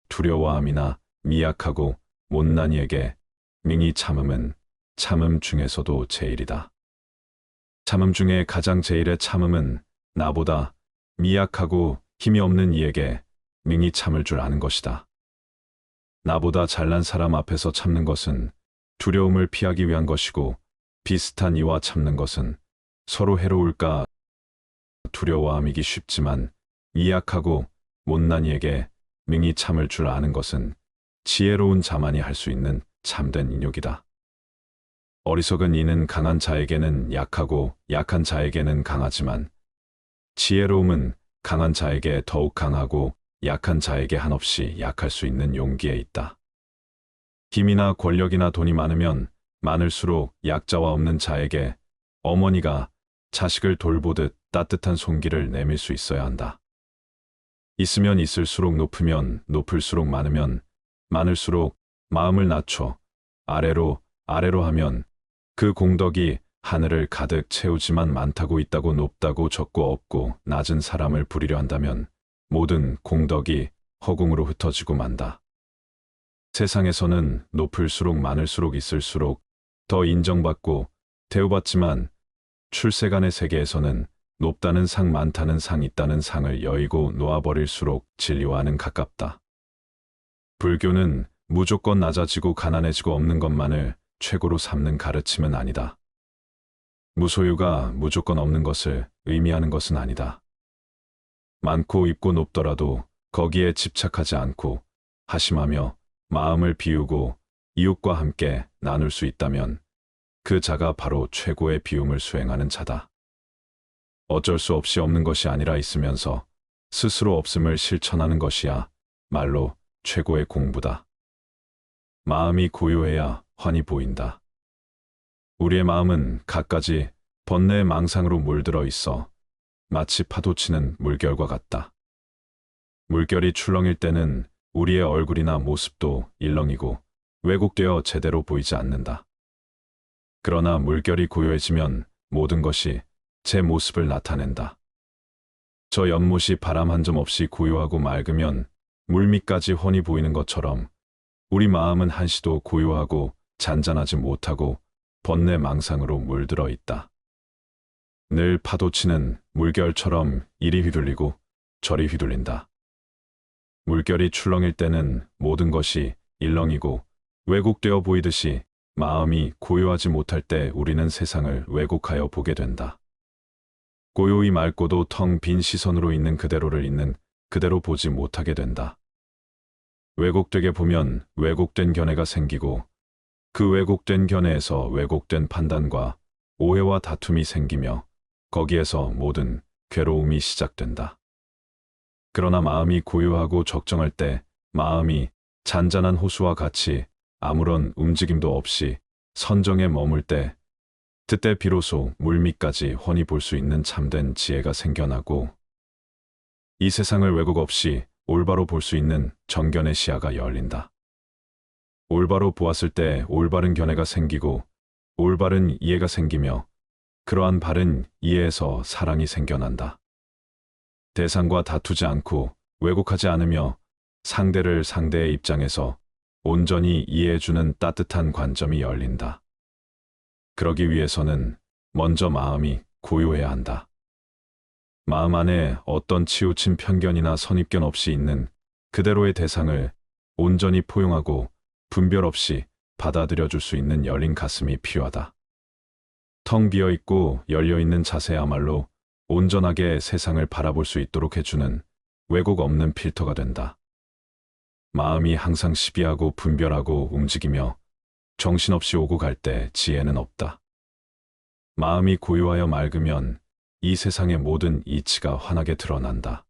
두려워함이나 미약하고 못난 이에게 능히 참음은 참음 중에서도 제일이다. 참음 중에 가장 제일의 참음은 나보다 미약하고 힘이 없는 이에게 능히 참을 줄 아는 것이다. 나보다 잘난 사람 앞에서 참는 것은 두려움을 피하기 위한 것이고, 비슷한 이와 참는 것은 서로 해로울까 두려워함이기 쉽지만, 미약하고 못난 이에게 능히 참을 줄 아는 것은 지혜로운 자만이 할 수 있는 참된 인욕이다. 어리석은 이는 강한 자에게는 약하고 약한 자에게는 강하지만, 지혜로움은 강한 자에게 더욱 강하고 약한 자에게 한없이 약할 수 있는 용기에 있다. 힘이나 권력이나 돈이 많으면 많을수록 약자와 없는 자에게 어머니가 자식을 돌보듯 따뜻한 손길을 내밀 수 있어야 한다. 있으면 있을수록, 높으면 높을수록, 많으면 많을수록 마음을 낮춰 아래로 하면 그 공덕이 하늘을 가득 채우지만, 많다고 있다고 높다고 적고 없고 낮은 사람을 부리려 한다면 모든 공덕이 허공으로 흩어지고 만다. 세상에서는 높을수록 많을수록 있을수록 더 인정받고 대우받지만, 출세간의 세계에서는 높다는 상, 많다는 상, 있다는 상을 여의고 놓아버릴수록 진리와는 가깝다. 불교는 무조건 낮아지고 가난해지고 없는 것만을 최고로 삼는 가르침은 아니다. 무소유가 무조건 없는 것을 의미하는 것은 아니다. 많고 있고 높더라도 거기에 집착하지 않고 하심하며 마음을 비우고 이웃과 함께 나눌 수 있다면 그 자가 바로 최고의 비움을 수행하는 자다. 어쩔 수 없이 없는 것이 아니라 있으면서 스스로 없음을 실천하는 것이야 말로 최고의 공부다. 마음이 고요해야 환히 보인다. 우리의 마음은 갖가지 번뇌의 망상으로 물들어 있어 마치 파도치는 물결과 같다. 물결이 출렁일 때는 우리의 얼굴이나 모습도 일렁이고 왜곡되어 제대로 보이지 않는다. 그러나 물결이 고요해지면 모든 것이 제 모습을 나타낸다. 저 연못이 바람 한 점 없이 고요하고 맑으면 물밑까지 훤히 보이는 것처럼, 우리 마음은 한시도 고요하고 잔잔하지 못하고 번뇌 망상으로 물들어 있다. 늘 파도치는 물결처럼 이리 휘둘리고 저리 휘둘린다. 물결이 출렁일 때는 모든 것이 일렁이고 왜곡되어 보이듯이, 마음이 고요하지 못할 때 우리는 세상을 왜곡하여 보게 된다. 고요히 맑고도 텅 빈 시선으로 있는 그대로를 있는 그대로 보지 못하게 된다. 왜곡되게 보면 왜곡된 견해가 생기고, 그 왜곡된 견해에서 왜곡된 판단과 오해와 다툼이 생기며 거기에서 모든 괴로움이 시작된다. 그러나 마음이 고요하고 적정할 때, 마음이 잔잔한 호수와 같이 아무런 움직임도 없이 선정에 머물 때, 그때 비로소 물밑까지 훤히 볼 수 있는 참된 지혜가 생겨나고, 이 세상을 왜곡 없이 올바로 볼 수 있는 정견의 시야가 열린다. 올바로 보았을 때 올바른 견해가 생기고 올바른 이해가 생기며, 그러한 바른 이해에서 사랑이 생겨난다. 대상과 다투지 않고 왜곡하지 않으며 상대를 상대의 입장에서 온전히 이해해주는 따뜻한 관점이 열린다. 그러기 위해서는 먼저 마음이 고요해야 한다. 마음 안에 어떤 치우친 편견이나 선입견 없이 있는 그대로의 대상을 온전히 포용하고 분별 없이 받아들여줄 수 있는 열린 가슴이 필요하다. 텅 비어있고 열려있는 자세야말로 온전하게 세상을 바라볼 수 있도록 해주는 왜곡 없는 필터가 된다. 마음이 항상 시비하고 분별하고 움직이며 정신없이 오고 갈 때 지혜는 없다. 마음이 고요하여 맑으면 이 세상의 모든 이치가 환하게 드러난다.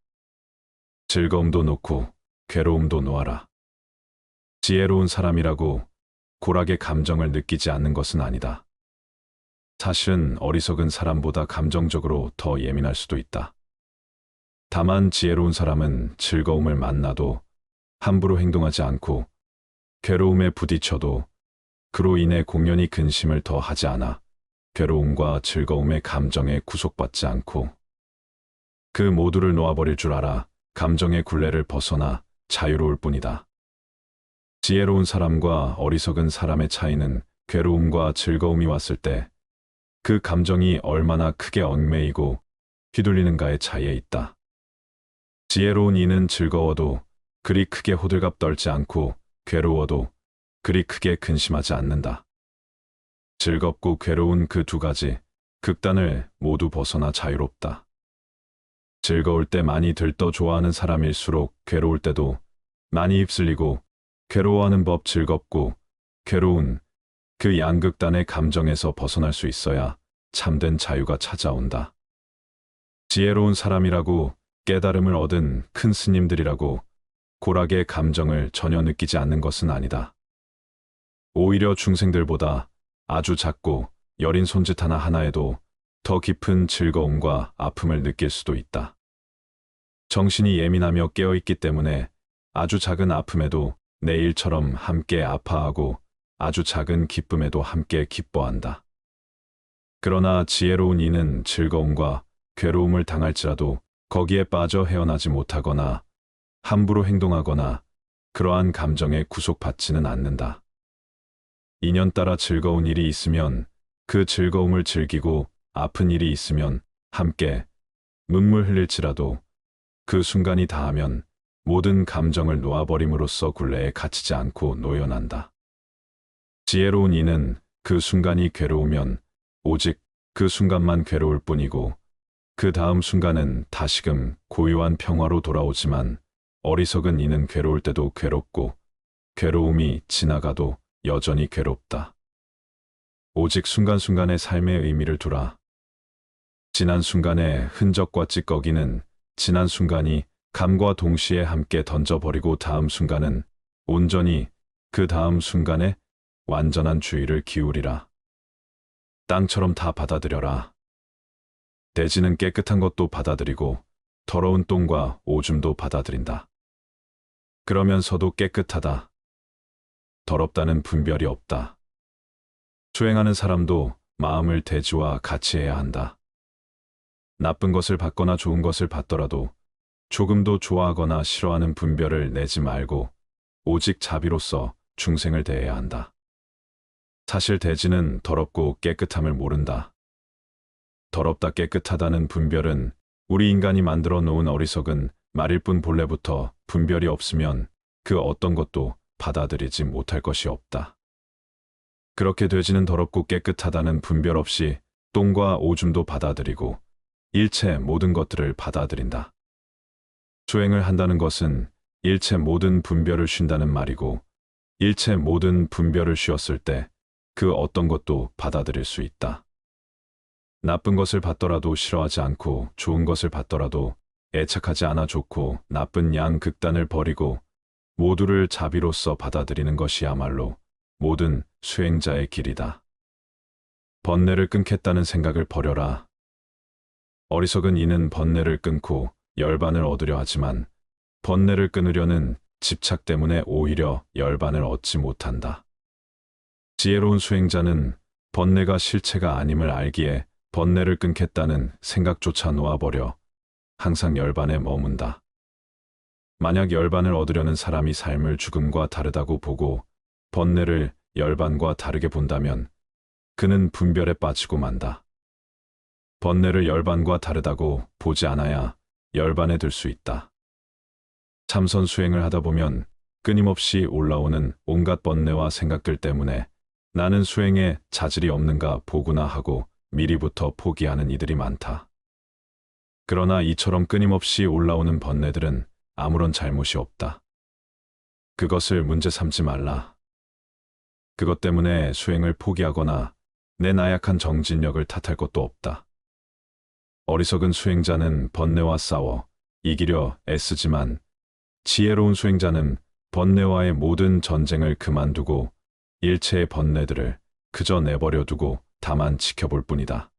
즐거움도 놓고 괴로움도 놓아라. 지혜로운 사람이라고 고락의 감정을 느끼지 않는 것은 아니다. 사실은 어리석은 사람보다 감정적으로 더 예민할 수도 있다. 다만 지혜로운 사람은 즐거움을 만나도 함부로 행동하지 않고 괴로움에 부딪혀도 그로 인해 공연히 근심을 더 하지 않아 괴로움과 즐거움의 감정에 구속받지 않고 그 모두를 놓아버릴 줄 알아 감정의 굴레를 벗어나 자유로울 뿐이다. 지혜로운 사람과 어리석은 사람의 차이는 괴로움과 즐거움이 왔을 때 그 감정이 얼마나 크게 얽매이고 휘둘리는가의 차이에 있다. 지혜로운 이는 즐거워도 그리 크게 호들갑 떨지 않고 괴로워도 그리 크게 근심하지 않는다. 즐겁고 괴로운 그 두 가지 극단을 모두 벗어나 자유롭다. 즐거울 때 많이 들떠 좋아하는 사람일수록 괴로울 때도 많이 휩쓸리고 괴로워하는 법 즐겁고 괴로운 그 양극단의 감정에서 벗어날 수 있어야 참된 자유가 찾아온다. 지혜로운 사람이라고 깨달음을 얻은 큰 스님들이라고 고락의 감정을 전혀 느끼지 않는 것은 아니다. 오히려 중생들보다 아주 작고 여린 손짓 하나하나에도 더 깊은 즐거움과 아픔을 느낄 수도 있다. 정신이 예민하며 깨어있기 때문에 아주 작은 아픔에도 내 일처럼 함께 아파하고 아주 작은 기쁨에도 함께 기뻐한다. 그러나 지혜로운 이는 즐거움과 괴로움을 당할지라도 거기에 빠져 헤어나지 못하거나 함부로 행동하거나 그러한 감정에 구속받지는 않는다. 인연 따라 즐거운 일이 있으면 그 즐거움을 즐기고 아픈 일이 있으면 함께 눈물 흘릴지라도 그 순간이 다하면 모든 감정을 놓아버림으로써 굴레에 갇히지 않고 노연한다. 지혜로운 이는 그 순간이 괴로우면 오직 그 순간만 괴로울 뿐이고 그 다음 순간은 다시금 고요한 평화로 돌아오지만 어리석은 이는 괴로울 때도 괴롭고 괴로움이 지나가도 여전히 괴롭다. 오직 순간순간의 삶의 의미를 두라. 지난 순간의 흔적과 찌꺼기는 지난 순간이 감과 동시에 함께 던져버리고 다음 순간은 온전히 그 다음 순간에 완전한 주의를 기울이라. 땅처럼 다 받아들여라. 대지는 깨끗한 것도 받아들이고 더러운 똥과 오줌도 받아들인다. 그러면서도 깨끗하다. 더럽다는 분별이 없다. 수행하는 사람도 마음을 대지와 같이 해야 한다. 나쁜 것을 받거나 좋은 것을 받더라도 조금도 좋아하거나 싫어하는 분별을 내지 말고 오직 자비로서 중생을 대해야 한다. 사실 대지는 더럽고 깨끗함을 모른다. 더럽다 깨끗하다는 분별은 우리 인간이 만들어 놓은 어리석은 말일 뿐 본래부터 분별이 없으면 그 어떤 것도 받아들이지 못할 것이 없다. 그렇게 돼지는 더럽고 깨끗하다는 분별 없이 똥과 오줌도 받아들이고 일체 모든 것들을 받아들인다. 수행을 한다는 것은 일체 모든 분별을 쉰다는 말이고 일체 모든 분별을 쉬었을 때 그 어떤 것도 받아들일 수 있다. 나쁜 것을 받더라도 싫어하지 않고 좋은 것을 받더라도 애착하지 않아 좋고 나쁜 양 극단을 버리고 모두를 자비로서 받아들이는 것이야말로 모든 수행자의 길이다. 번뇌를 끊겠다는 생각을 버려라. 어리석은 이는 번뇌를 끊고 열반을 얻으려 하지만 번뇌를 끊으려는 집착 때문에 오히려 열반을 얻지 못한다. 지혜로운 수행자는 번뇌가 실체가 아님을 알기에 번뇌를 끊겠다는 생각조차 놓아버려 항상 열반에 머문다. 만약 열반을 얻으려는 사람이 삶을 죽음과 다르다고 보고 번뇌를 열반과 다르게 본다면 그는 분별에 빠지고 만다. 번뇌를 열반과 다르다고 보지 않아야 열반에 들 수 있다. 참선 수행을 하다 보면 끊임없이 올라오는 온갖 번뇌와 생각들 때문에 나는 수행에 자질이 없는가 보구나 하고 미리부터 포기하는 이들이 많다. 그러나 이처럼 끊임없이 올라오는 번뇌들은 아무런 잘못이 없다. 그것을 문제 삼지 말라. 그것 때문에 수행을 포기하거나 내 나약한 정진력을 탓할 것도 없다. 어리석은 수행자는 번뇌와 싸워 이기려 애쓰지만 지혜로운 수행자는 번뇌와의 모든 전쟁을 그만두고 일체의 번뇌들을 그저 내버려 두고 다만 지켜볼 뿐이다.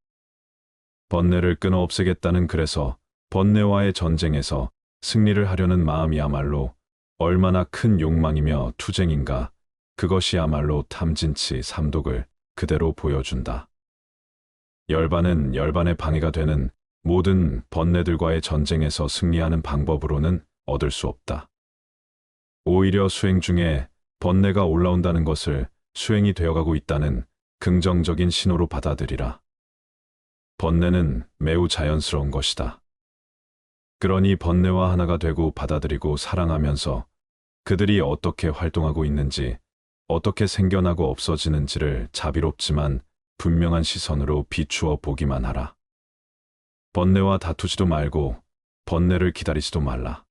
번뇌를 끊어 없애겠다는 그래서 번뇌와의 전쟁에서 승리를 하려는 마음이야말로 얼마나 큰 욕망이며 투쟁인가. 그것이야말로 탐진치 삼독을 그대로 보여준다. 열반은 열반의 방해가 되는 모든 번뇌들과의 전쟁에서 승리하는 방법으로는 얻을 수 없다. 오히려 수행 중에 번뇌가 올라온다는 것을 수행이 되어가고 있다는 긍정적인 신호로 받아들이라. 번뇌는 매우 자연스러운 것이다. 그러니 번뇌와 하나가 되고 받아들이고 사랑하면서 그들이 어떻게 활동하고 있는지, 어떻게 생겨나고 없어지는지를 자비롭지만 분명한 시선으로 비추어 보기만 하라. 번뇌와 다투지도 말고 번뇌를 기다리지도 말라.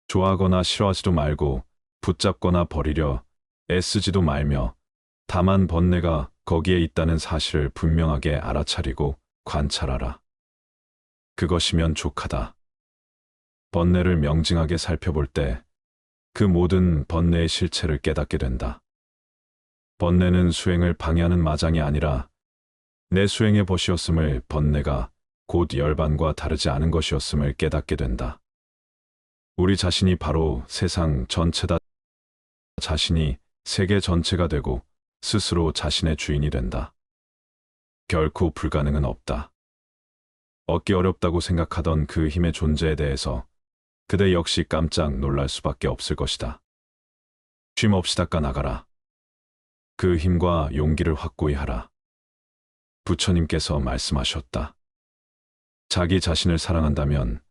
좋아하거나 싫어하지도 말고 붙잡거나 버리려 애쓰지도 말며 다만 번뇌가 거기에 있다는 사실을 분명하게 알아차리고 관찰하라. 그것이면 족하다. 번뇌를 명징하게 살펴볼 때 그 모든 번뇌의 실체를 깨닫게 된다. 번뇌는 수행을 방해하는 마장이 아니라 내 수행의 벗이었음을, 번뇌가 곧 열반과 다르지 않은 것이었음을 깨닫게 된다. 우리 자신이 바로 세상 전체다. 자신이 세계 전체가 되고 스스로 자신의 주인이 된다. 결코 불가능은 없다. 얻기 어렵다고 생각하던 그 힘의 존재에 대해서 그대 역시 깜짝 놀랄 수밖에 없을 것이다. 쉼 없이 닦아 나가라. 그 힘과 용기를 확고히 하라. 부처님께서 말씀하셨다. 자기 자신을 사랑한다면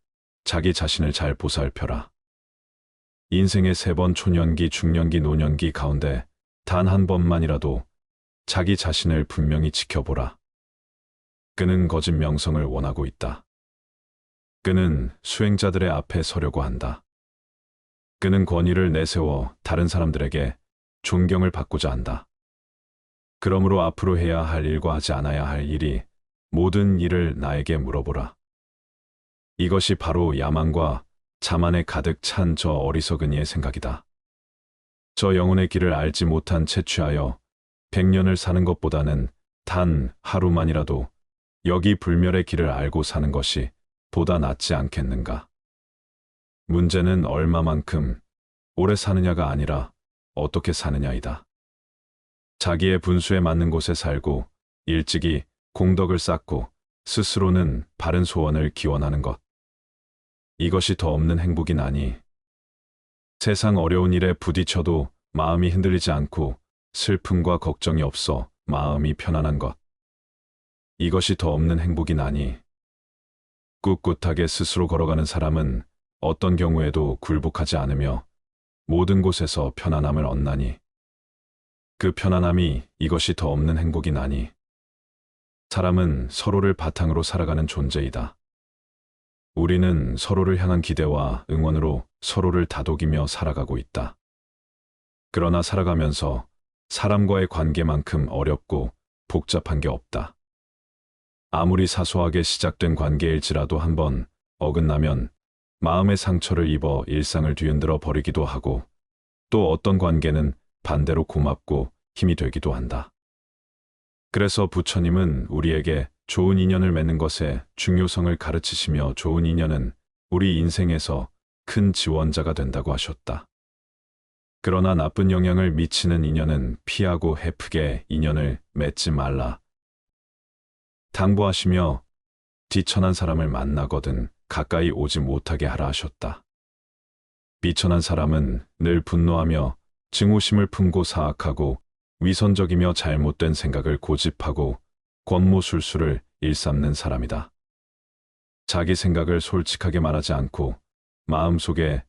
자기 자신을 잘 보살펴라. 인생의 3번 초년기, 중년기, 노년기 가운데 단 한 번만이라도 자기 자신을 분명히 지켜보라. 그는 거짓 명성을 원하고 있다. 그는 수행자들의 앞에 서려고 한다. 그는 권위를 내세워 다른 사람들에게 존경을 받고자 한다. 그러므로 앞으로 해야 할 일과 하지 않아야 할 일이 모든 일을 나에게 물어보라. 이것이 바로 야망과 자만에 가득 찬 저 어리석은 이의 생각이다. 저 영혼의 길을 알지 못한 채 취하여 100년을 사는 것보다는 단 하루만이라도 여기 불멸의 길을 알고 사는 것이 보다 낫지 않겠는가. 문제는 얼마만큼 오래 사느냐가 아니라 어떻게 사느냐이다. 자기의 분수에 맞는 곳에 살고 일찍이 공덕을 쌓고 스스로는 바른 소원을 기원하는 것. 이것이 더 없는 행복이나니. 세상 어려운 일에 부딪혀도 마음이 흔들리지 않고 슬픔과 걱정이 없어 마음이 편안한 것. 이것이 더 없는 행복이나니. 꿋꿋하게 스스로 걸어가는 사람은 어떤 경우에도 굴복하지 않으며 모든 곳에서 편안함을 얻나니. 그 편안함이 이것이 더 없는 행복이나니. 사람은 서로를 바탕으로 살아가는 존재이다. 우리는 서로를 향한 기대와 응원으로 서로를 다독이며 살아가고 있다. 그러나 살아가면서 사람과의 관계만큼 어렵고 복잡한 게 없다. 아무리 사소하게 시작된 관계일지라도 한번 어긋나면 마음의 상처를 입어 일상을 뒤흔들어 버리기도 하고, 또 어떤 관계는 반대로 고맙고 힘이 되기도 한다. 그래서 부처님은 우리에게 좋은 인연을 맺는 것의 중요성을 가르치시며 좋은 인연은 우리 인생에서 큰 지원자가 된다고 하셨다. 그러나 나쁜 영향을 미치는 인연은 피하고 헤프게 인연을 맺지 말라. 당부하시며 비천한 사람을 만나거든 가까이 오지 못하게 하라 하셨다. 비천한 사람은 늘 분노하며 증오심을 품고 사악하고 위선적이며 잘못된 생각을 고집하고 권모술수를 일삼는 사람이다. 자기 생각을 솔직하게 말하지 않고 마음속에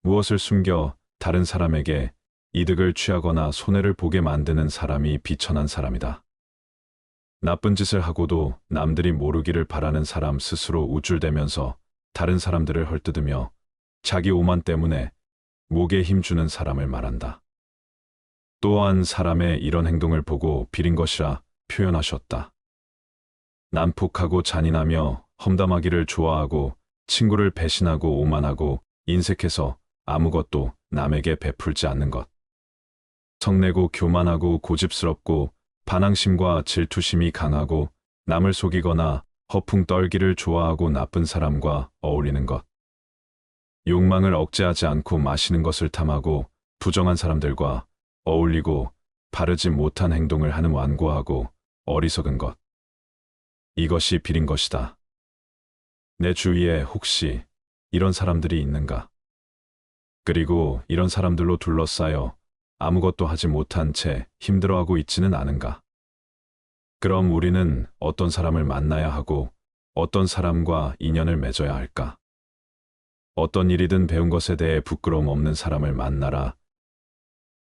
무엇을 숨겨 다른 사람에게 이득을 취하거나 손해를 보게 만드는 사람이 비천한 사람이다. 나쁜 짓을 하고도 남들이 모르기를 바라는 사람 스스로 우쭐대면서 다른 사람들을 헐뜯으며 자기 오만 때문에 목에 힘주는 사람을 말한다. 또한 사람의 이런 행동을 보고 비린 것이라 표현하셨다. 난폭하고 잔인하며 험담하기를 좋아하고 친구를 배신하고 오만하고 인색해서 아무것도 남에게 베풀지 않는 것. 성내고 교만하고 고집스럽고 반항심과 질투심이 강하고 남을 속이거나 허풍 떨기를 좋아하고 나쁜 사람과 어울리는 것. 욕망을 억제하지 않고 마시는 것을 탐하고 부정한 사람들과 어울리고 바르지 못한 행동을 하는 완고하고 어리석은 것. 이것이 비린 것이다. 내 주위에 혹시 이런 사람들이 있는가? 그리고 이런 사람들로 둘러싸여 아무것도 하지 못한 채 힘들어하고 있지는 않은가? 그럼 우리는 어떤 사람을 만나야 하고 어떤 사람과 인연을 맺어야 할까? 어떤 일이든 배운 것에 대해 부끄러움 없는 사람을 만나라.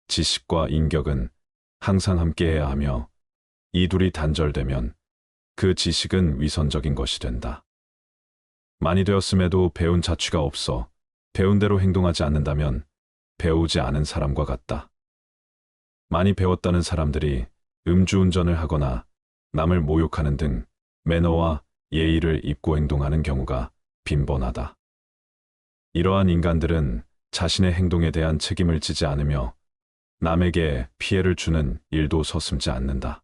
지식과 인격은 항상 함께해야 하며 이 둘이 단절되면 그 지식은 위선적인 것이 된다. 많이 되었음에도 배운 자취가 없어 배운 대로 행동하지 않는다면 배우지 않은 사람과 같다. 많이 배웠다는 사람들이 음주운전을 하거나 남을 모욕하는 등 매너와 예의를 잊고 행동하는 경우가 빈번하다. 이러한 인간들은 자신의 행동에 대한 책임을 지지 않으며 남에게 피해를 주는 일도 서슴지 않는다.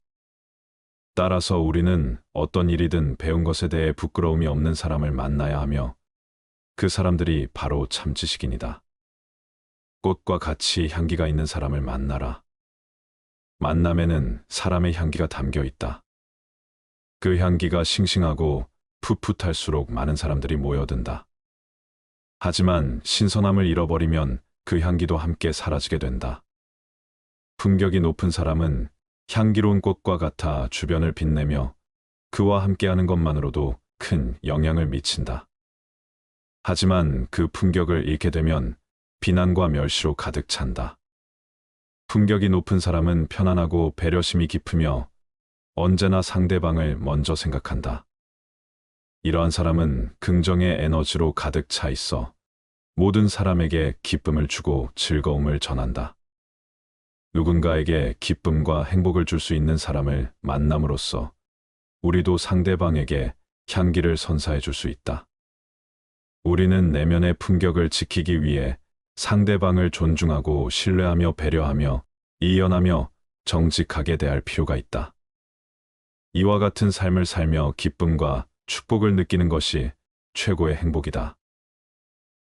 따라서 우리는 어떤 일이든 배운 것에 대해 부끄러움이 없는 사람을 만나야 하며 그 사람들이 바로 참지식인이다. 꽃과 같이 향기가 있는 사람을 만나라. 만남에는 사람의 향기가 담겨 있다. 그 향기가 싱싱하고 풋풋할수록 많은 사람들이 모여든다. 하지만 신선함을 잃어버리면 그 향기도 함께 사라지게 된다. 품격이 높은 사람은 향기로운 꽃과 같아 주변을 빛내며 그와 함께하는 것만으로도 큰 영향을 미친다. 하지만 그 품격을 잃게 되면 비난과 멸시로 가득 찬다. 품격이 높은 사람은 편안하고 배려심이 깊으며 언제나 상대방을 먼저 생각한다. 이러한 사람은 긍정의 에너지로 가득 차 있어 모든 사람에게 기쁨을 주고 즐거움을 전한다. 누군가에게 기쁨과 행복을 줄 수 있는 사람을 만남으로써 우리도 상대방에게 향기를 선사해 줄 수 있다. 우리는 내면의 품격을 지키기 위해 상대방을 존중하고 신뢰하며 배려하며 이연하며 정직하게 대할 필요가 있다. 이와 같은 삶을 살며 기쁨과 축복을 느끼는 것이 최고의 행복이다.